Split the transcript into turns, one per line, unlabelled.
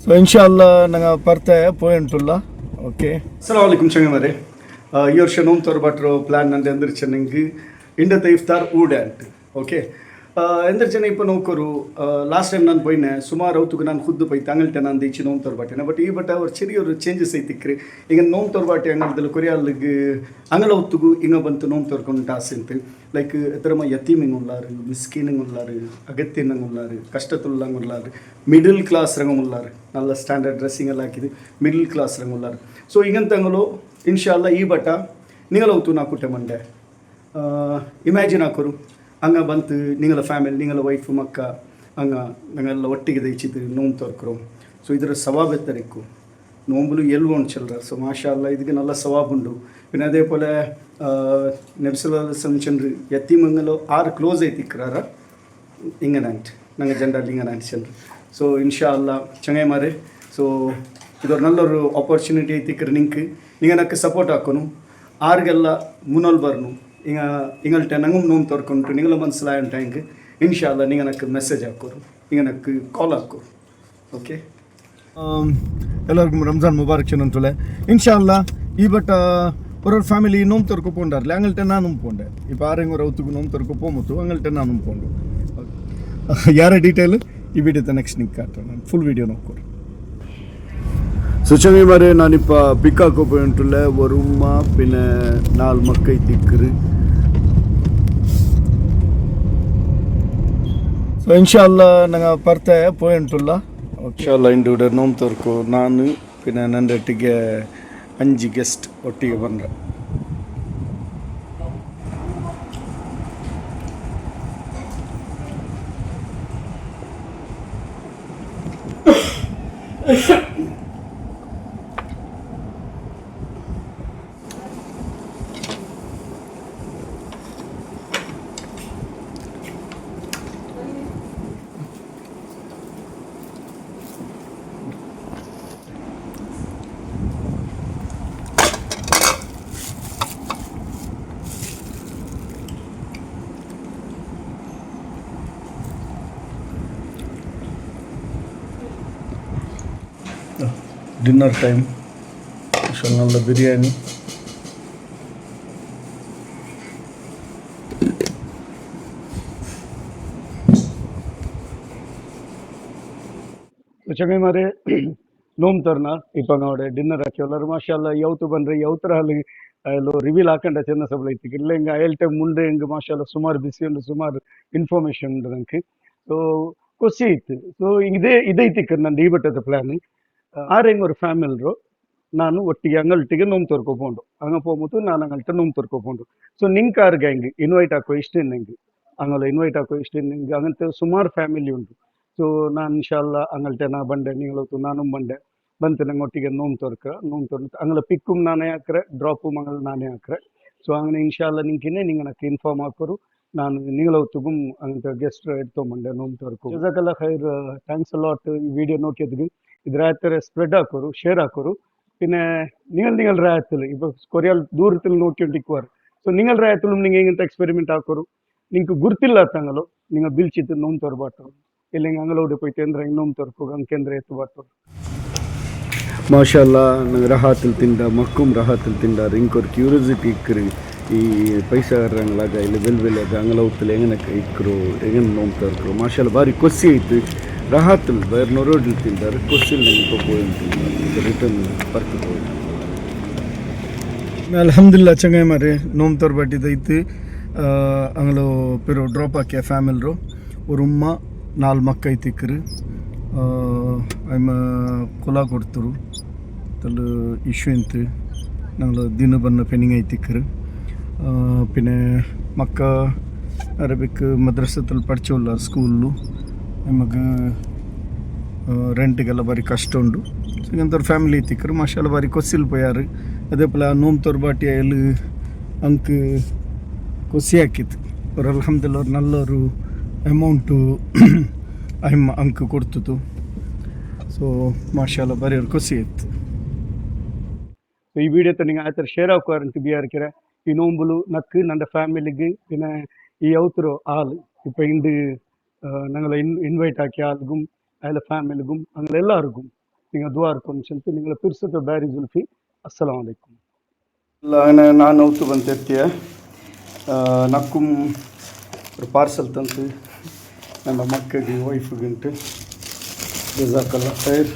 So ಇನ್ಶಾಲ್ಲ ನಂಗೆ ಬರ್ತಾ ಪೋಯಿಂಟುಲ್ಲ okay.
ಅಸ್ಸಲಾಮು ಅಲೈಕುಂ ಚಂಗಮರೆ. ಈ ವರ್ಷ ನೋಮ್ ತೋರ್ಬಟ್ರು ಪ್ಲಾನ್ ನಂದು ಎಂದಿರ್ಚೆ ನಂಗೆ ಇಂಡತ ಇಫ್ತಾರ್ ಊಡ್ಯಾಂಟ್ ಓಕೆ. ಎಂದಿರ್ಚೆನೆ ಇಪ್ಪ ನೋಕರು ಲಾಸ್ಟ್ ಟೈಮ್ ನಾನು ಪೋಯ್ನೆ ಸುಮಾರು ಅವತ್ತಿಗೆ ನಾನು ಖುದ್ದು ಪೋಯ್ತು ಅಂಗಲ್ಟೆ ನಾನು ಈಚೆ ನೋಮ್ ತೋರ್ಬಾಟೆನೆ. ಬಟ್ ಈ ಬಟ್ ಅವ್ರು ಚೆರಿಯವರು ಚೇಂಜಸ್ ಐತಿಕ್ರಿ. ಈಗ ನೋಮ್ ತೋರ್ಬಾಟೆ ಅಂಗಲ್ದಲ್ಲಿ ಕೊರಿಯಾಲಿಗೆ ಅಂಗಲ ಹೊತ್ತಿಗೂ ಹಿಂಗೆ ಬಂತು ನೋಮ್ ತೋರ್ಕೊಂಡು ಆಸೆ ಅಂತ ಲೈಕ್ ಎತ್ತರಮ ಯತೀಮಿಂಗ್ ಉಳ್ಳಾರು, ಮಿಸ್ಕೀನಿಂಗ್ ಉಳ್ಳಾರು, ಅಗತ್ಯನಂಗೆ ಉಳ್ಳಾರು, ಕಷ್ಟತುಲ್ಲಂಗೆ ಉಳ್ಳಾರು, ಮಿಡಲ್ ಕ್ಲಾಸ್ ರಂಗ ಉಳ್ಳಾರು, നല്ല ಸ್ಟ್ಯಾಂಡರ್ಡ್ ಡ್ರೆಸ್ಸಿಂಗ್ ಎಲ್ಲ ಹಾಕಿದ್ದು ಮಿಡಲ್ ಕ್ಲಾಸ್ ರಂಗ ಉಳ್ಳಾರು. ಸೊ ಹಿಂಗಂತಂಗಲು ಇನ್ಶಾಲ್ಲ ಈ ಬಟ ನಿಂಗಲವತ್ತು ನಾ ಕುಟ್ಟೆ ಮಂಡೆ ಇಮ್ಯಾಜಿನ್ ಹಾಕೋರು ಹಂಗೆ ಬಂತು ನಿಂಗಲ ಫ್ಯಾಮಿಲಿ ನಿಂಗಲ ವೈಫು ಮಕ್ಕ ಹಂಗೆ ನಂಗೆಲ್ಲ ಒಟ್ಟಿಗೆ ದಯಚಿತ್ತು ನೋವು ತೋರ್ಕರು. ಸೊ ಇದರ ಸವಾಬ್ ಎತ್ತರಿಕ್ಕು ನೋಂಬುಲು ಎಲ್ವೊಂಡು ಚಿಲ್ಲರ. ಸೊ ಮಾಷಾ ಅಲ್ಲ ಇದಕ್ಕೆ ನಲ್ಲ ಸವಾಬುಂಡು. പിന്നെ അതേപോലെ നബ്സലു യത്തീമംഗലോ ആറ് ക്ലോസ് ആയിത്തിക്കാറ ഇങ്ങനെ ഞങ്ങൾ ജനറൽ ഇങ്ങനെ ചെല്ലു. ಸೊ ಇನ್ಶಾ ಅಲ್ಲ ಚಂಗೈಮಾರೆ. ಸೊ ಇದೊಂದು ನಲ್ಲೊರು ಆಪರ್ಚುನಿಟಿ ಐತಿಕ್ರೆ ನಿಂಗೆ ನಕ್ಕೆ ಸಪೋರ್ಟ್ ಹಾಕೋನು ಆರಿಗೆಲ್ಲ ಮುನ್ನೋಲ್ ಬರ್ನು ಹಿಂಗ ಹಿಂಗಲ್ಟೆ ನಂಗೆ ನೋವು ತೋರ್ಕೊಂಡು ನಿಂಗೆಲ್ಲ ಮನಸ್ಸಿಲಾಯಂಟ ಹಿಂಗೆ ಇನ್ಶಾ ಅಲ್ಲ ನಿಂಗೆ ನಕ್ಕೆ ಮೆಸೇಜ್ ಹಾಕೋರು ಹಿಂಗೆ ನಕ್ಕೆ ಕಾಲ್ ಹಾಕೋರು ಓಕೆ.
ಎಲ್ಲರಿಗೂ ರಂಜಾನ್ ಮುಬಾರಕ್ ಚೆನ್ನಂತುಲೆ ಇನ್ಶಾ ಅಲ್ಲ. ಈ ಬಟ್ ஒரு ஃபேமிலி நோம் தொருக்கு போண்டார்ல அங்கள்கிட்ட நானும் போண்டேன். இப்போ ஆறுங்க ஒரு அவுத்துக்கு நோம் தொருக்கு போமுத்து அங்கள்கிட்ட நானும் போண்டு ಯಾರ ಡೀಟೇಲ್ ಈ ವಿಡಿಯೋದ ನೆಕ್ಸ್ಟ್ ನಿಂಗೆ ಕಾಟ್ರೆ ನಾನು ಫುಲ್ ವಿಡಿಯೋ ನೋಡ್ಕೊರಿ.
சுச்சமி மாதிரி நான் இப்போ பிக்காக்கு போயிட்டுள்ள ஒரு உமா பின்ன 4 மக்கள் திக்குரு.
ಸೊ ಇನ್ಶಾಲ್ಲ ನಂಗೆ ಬರ್ತಾ ಪೋಯಿಂಟುಲ್ಲ
ಇನ್ಶಾಲ್ಲ ಇಂಡು ನೋಮ್ ತೋರ್ಕು ನಾನು ಪಿನ್ನ ನನ್ನೊಟ್ಟಿಗೆ 5 ಗೆಸ್ಟ್ ಒಟ್ಟಿಗೆ ಬಂದ್ರೆ
ಡಿನ್ನರ್ ಟೈಮ್. നല്ല ബിരിയാണി.
ಚಂಗೈಮಾರೆ ನೋಮ್ ತರ್ನ ಇಪ್ಪ ನೋಡೆ ಡಿನ್ನರ್ ಹಾಕಿ ಎಲ್ಲರೂ ಮಾಷಾಲ್ಲ ಯಾವತ್ತು ಬಂದರೆ ಯಾವತ್ತರ ಅಲ್ಲಿ ಅಲ್ಲೋ ರಿವೀಲ್ ಹಾಕೊಂಡ ಚೆನ್ನ ಸಬಲ ಐತಿ ಇಲ್ಲ ಹಿಂಗೆ ಅಯಲ್ ಟೈಮ್ ಮುಂದೆ ಹಿಂಗೆ ಮಾಷಾಲ್ಲ ಸುಮಾರು ಬಿಸಿ ಉಂಡು ಸುಮಾರು ಇನ್ಫಾರ್ಮೇಷನ್ ಉಂಡು ನಂಗೆ. ಸೊ ಖುಷಿ ಇತ್ತು. ಸೊ ಇದೈತಿಕ್ಕ ನನ್ನ ಈ ಬಟ್ಟದ ಪ್ಲ್ಯಾನ್ ಆರು ಹೆಂಗೆ ஒரு ಫ್ಯಾಮಿಲ್ರು ನಾನು ಒಟ್ಟಿಗೆ ಅಂಗಲ್ಟಿಗೆ ನೋವು ತೋರ್ಕೊಕೊಂಡು ಹಂಗೆ ಹೋಗ್ಬಿಟ್ಟು ನಾನು ಅಂಗಲ್ಟ ನೋವು ತೋರ್ಕೊಕೊಂಡು. ಸೊ ನಿಂಗೆ ಕಾರ್ಗೆ ಹೆಂಗೆ ಇನ್ವೈಟ್ ಹಾಕೋ ಇಷ್ಟ ನಂಗೆ ಹಂಗಲ್ಲ ಇನ್ವೈಟ್ ಹಾಕೋ ಇಷ್ಟ ನಿಂಗೆ ಹಂಗಂತ ಸುಮಾರು ಫ್ಯಾಮಿಲಿ ಉಂಟು. ಸೊ ನಾನು ಇನ್ಶಾಲ್ಲ ಅಂಗಲ್ಟೆ ನಾ ಬಂಡೆ ನೀಗಳತ್ತು ನಾನು ಬಂಡೆ ಬಂತು ನಂಗೆ ಒಟ್ಟಿಗೆ ನೋವು ತೋರ್ತು ಹಂಗಲ್ಲ ಪಿಕ್ಕುಮ್ ನಾನೇ ಹಾಕ್ರೆ ಡ್ರಾಪು ಮಂಗಲ್ ನಾನೇ ಹಾಕ್ರೆ. ಸೊ ಹಂಗೆ ಇನ್ಶಾಲ್ಲ ನಿಂಕಿನೇ ನಿಂಗೆ ನನಗೆ ಇನ್ಫಾರ್ಮ್ ಹಾಕೋರು ನಾನು ನೀಗಳವತ್ತಿಗೂ ಹಂಗಂತ ಗೆಸ್ಟ್ ಎಡ್ತೊಂಬಂಡೆ ನೋವು ತೋರ್ಕು. ಜಜಾಕಲ್ಲ ಖೈರ್ ಥ್ಯಾಂಕ್ಸ್ ಲಾಟ್. ಈ ವಿಡಿಯೋ ನೋಕಿದ್ವಿ ಇದ್ರ ಆಯ್ತಾರೆ ಸ್ಪ್ರೆಡ್ ಹಾಕೋರು ಶೇರ್ ಹಾಕೋರು. പിന്നെ നിങ്ങൾ രായത്തിൽ ഇപ്പോൾ കൊറിയ ദൂരത്തിൽ നോക്കിക്കൊണ്ടിരിക്കുവാറ്. ಸೊ നിങ്ങൾ ರಾಯತ್ತಲು ನಿಂಗೆ ಹೆಂಗಂತ ಎಕ್ಸ್ಪೆರಿಮೆಂಟ್ ಹಾಕೋರು ನಿಂಗೆ ಗುರ್ತಿಲ್ಲತ್ತಂಗಲು ನಿಂಗೆ ಬಿಲ್ಚಿತ್ತು ನೋವು ತೋರ್ಬಾಟರು ಇಲ್ಲ ಹಿಂಗೆ ಅಂಗಲೋಡಿ ಪೋಯ್ತು ಅಂದ್ರೆ ಹಿಂಗೆ ನೋವು ತೋರ್ಕು ಹಂಗೆಂದ್ರೆ ಎತ್ತು ಬಾಟರು. ಮಾಷಾಲ್ಲ ನಂಗೆ ರಹಾತಲ್ಲಿ ತಿಂದ ಮಕ್ಕುಮ್ ರಹಾತಲ್ಲಿ ತಿಂದಾರು ಇಂಕೊರು ಕ್ಯೂರಿಯಾಸಿಟಿ ಇಕ್ಕರು ಈ ಪೈಸಾ ರಂಗಲಾಗ ಇಲ್ಲಿ ಬೆಲ್ಬೆಲ್ಲಾಗ ಅಂಗಲವತ್ತಲ್ಲಿ ಹೆಂಗನಕ್ಕೆ ಇಕ್ಕರು ಹೆಂಗನ ನೋವು ತೋರ್ಕರು ಮಾಷಾಲ್ಲ ಭಾರಿ ಖುಷಿ ಐತು. ರಾಹತ್ತಲ್ ಬೇರೆ ನೊರೋಡಿಲ್ ತಿಂದಾರು ಕೊಸ್ಸಿಲ್ ನಂಗೆ ಪೋಯಿಂಟ್ ರಿಟರ್ನ್ ಬರ್ಕು ಪೋಯಿಂಟ್.
ಅಲ್ಹಮ್ದುಲಿಲ್ಲ ಚಂಗೈಮಾರೆ ನೋಮ್ ತೋರ್ಬಟ್ಟಿದೈತು ಅಂಗಲು ಪೆರು ಡ್ರಾಪ್ ಹಾಕಿಯ ಫ್ಯಾಮಿಲ್ರು ஒரு உம்மா 4 ಮಕ್ಕ ಐತಿಕ್ಕರು ಅಯ್ಮ ಕುಲ ಕೊಡ್ತರು ತಲು ಇಶ್ಯೂ ಇಂತು ನಂಗೆ ದಿನ ಬನ್ನ ಪೆಂಡಿಂಗ್ ಐತಿಕ್ಕರು. പിന്നെ ಮಕ್ಕ ಅರಬಿಕ್ ಮದ್ರಸದಲ್ಲಿ പഠിച്ചുള്ള ಸ್ಕೂಲು ನಮಗೆ ರೆಂಟಿಗೆಲ್ಲ ಬಾರಿ ಕಷ್ಟ ಉಂಡು. ಇಂಥವ್ರ ಫ್ಯಾಮಿಲಿ ತಿಕ್ಕರು ಮಾಷಾಲ್ಲ ಬಾರಿ ಕೊಸ್ಸಿಲ್ ಪೋಯಾರು. ಅದೇ ಪಲ ನೋಮ್ ತೋರ್ಬಾಟಿ ಎಲ್ಲಿ ಅಂಕ್ ಖುಷಿ ಹಾಕಿತ್ತು ಅವ್ರು ಅಲ್ಹಮ್ದುಲಿಲ್ಲ ಅವ್ರು ನಲ್ಲರು ಅಮೌಂಟು ಅಂಕ್ ಕೊಡ್ತಿತ್ತು. ಸೊ ಮಾಷಾಲ್ಲ ಬಾರಿ ಅವ್ರು ಖುಷಿ ಇತ್ತು.
ഈ വീഡിയോ നിങ്ങൾ ആത്ര ഷെയർ ആക്കുവാറുണ്ട് ബിയാർക്കിற ഈ നോമ്പുಲು നക്ക് ನನ್ನ ಫ್ಯಾಮಿಲಿಗೆ പിന്നെ ഈ ഔത്തರೋ ആള് ഇപ്പം ಇಂದು ഞങ്ങളെ ಇನ್ವೈಟ್ ಹಾಕಿ ಆಲ್ಗೂ അതിലെ ಫ್ಯಾಮಿಲಿಗೂ അങ്ങനെ ಎಲ್ಲರಿಗೂ நீங்கள் துவா இருக்கும்னு சொல்லிட்டு நீங்களை பிரிசத்தை பேரி ஜுல்ஃபி. அஸ்ஸலாமு அலைக்கும்.
ನಾನು ಅವತ್ತು ಬಂದಿರ್ತೀಯ ನಕ್ಕುಂ ஒரு பார்சல் ತಂದು ನನ್ನ ಮಕ್ಕಳಿಗೆ ವೈಫ್ಗುಂಟು ಜಜಾಕಲ್ಲ ಖೈರ್.